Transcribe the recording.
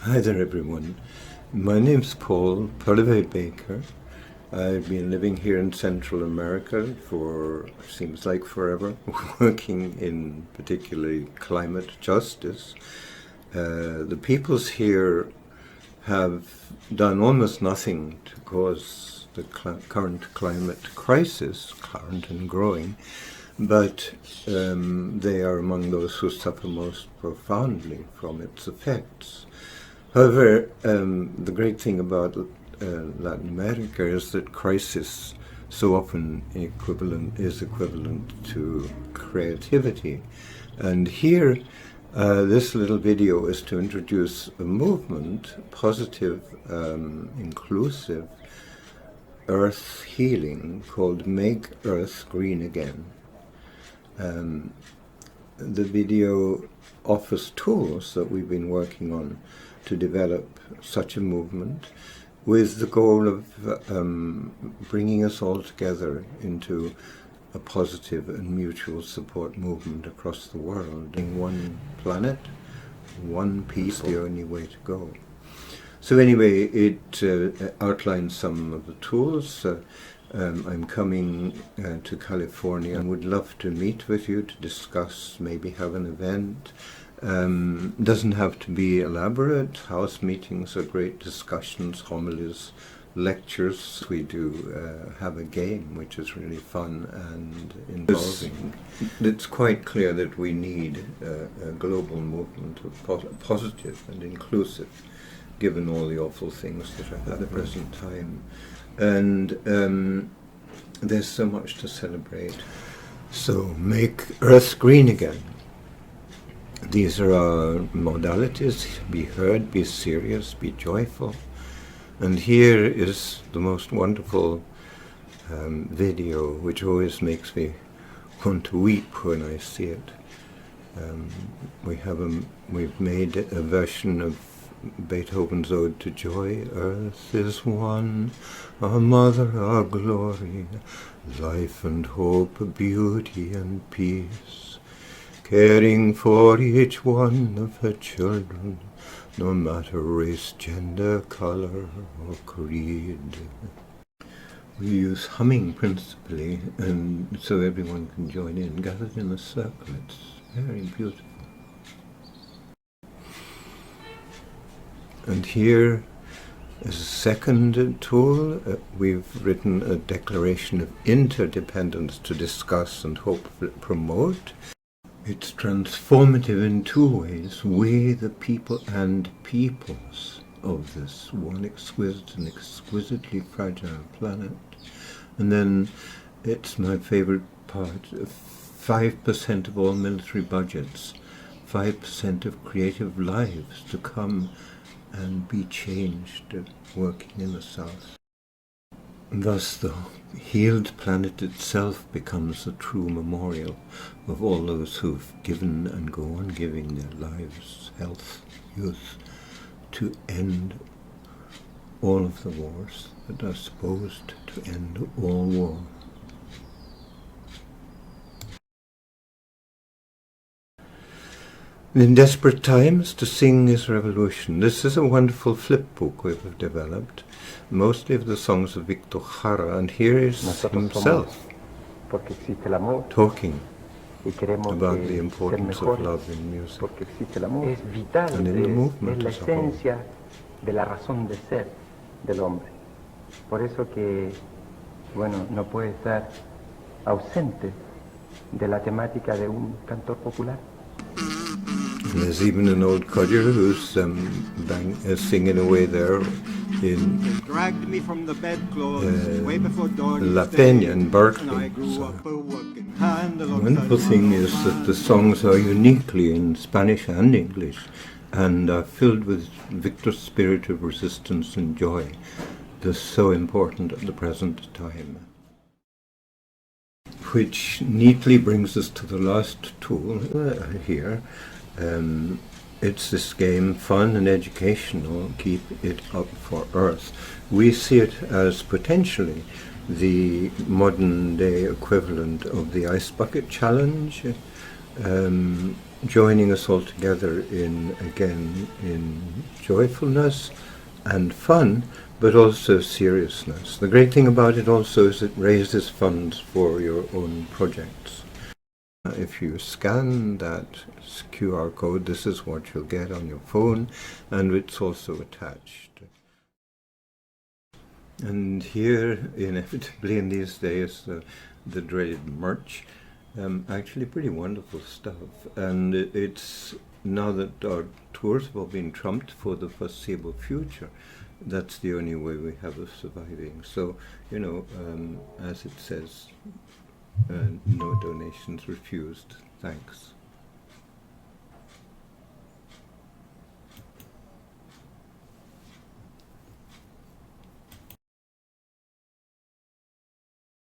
Hi there, everyone. My name's Paul Baker. I've been living here in Central America for, seems like forever, working in particularly climate justice. The peoples here have done almost nothing to cause the current climate crisis, current and growing, but they are among those who suffer most profoundly from its effects. However, the great thing about Latin America is that crisis so often is equivalent to creativity. And here, this little video is to introduce a movement, positive, inclusive earth healing called Make Earth Green Again. The video offers tools that we've been working on to develop such a movement with the goal of bringing us all together into a positive and mutual support movement across the world. In one planet, one piece, the only way to go. So anyway, it outlines some of the tools. I'm coming to California and would love to meet with you to discuss, maybe have an event. Doesn't have to be elaborate. House meetings are great discussions, homilies, lectures. We do have a game which is really fun and involving. It's quite clear that we need a global movement of positive and inclusive, given all the awful things that are at the present time. And there's so much to celebrate. So make Earth green again. These are our modalities: be heard, be serious, be joyful. And here is the most wonderful video, which always makes me want to weep when I see it. We've made a version of Beethoven's Ode to Joy. Earth is one, our mother, our glory, life and hope, beauty and peace, caring for each one of her children, no matter race, gender, color, or creed. We use humming principally, and so everyone can join in, gathered in a circle. It's very beautiful. And here is a second tool. We've written a declaration of interdependence to discuss and hopefully promote. It's transformative in two ways. We, the people and peoples of this one exquisite and exquisitely fragile planet. And then it's my favorite part, 5% of all military budgets, 5% of creative lives to come and be changed working in the South. Thus the healed planet itself becomes a true memorial of all those who've given and go on giving their lives, health, youth, to end all of the wars that are supposed to end all war. In desperate times, to sing is revolution. This is a wonderful flip book we've developed, mostly of the songs of Victor Jara, and here is himself talking about the importance of love in music and in the movement as a whole. De la razón de ser del hombre. Por eso que, bueno, no puede estar ausente de la temática de un cantor popular. And there's even an old codger who's singing away there in La Peña in Berkeley. So, the wonderful thing is that the songs are uniquely in Spanish and English and are filled with Victor's spirit of resistance and joy that's so important at the present time. Which neatly brings us to the last tool here. It's this game, fun and educational, keep it up for Earth. We see it as potentially the modern day equivalent of the Ice Bucket Challenge, joining us all together in joyfulness and fun, but also seriousness. The great thing about it also is it raises funds for your own projects. If you scan that QR code, this is what you'll get on your phone, and it's also attached. And here, inevitably in these days, the dreaded merch, actually pretty wonderful stuff. And it's now that our tours have all been trumped for the foreseeable future, that's the only way we have of surviving. So, you know, as it says, no donations refused. Thanks.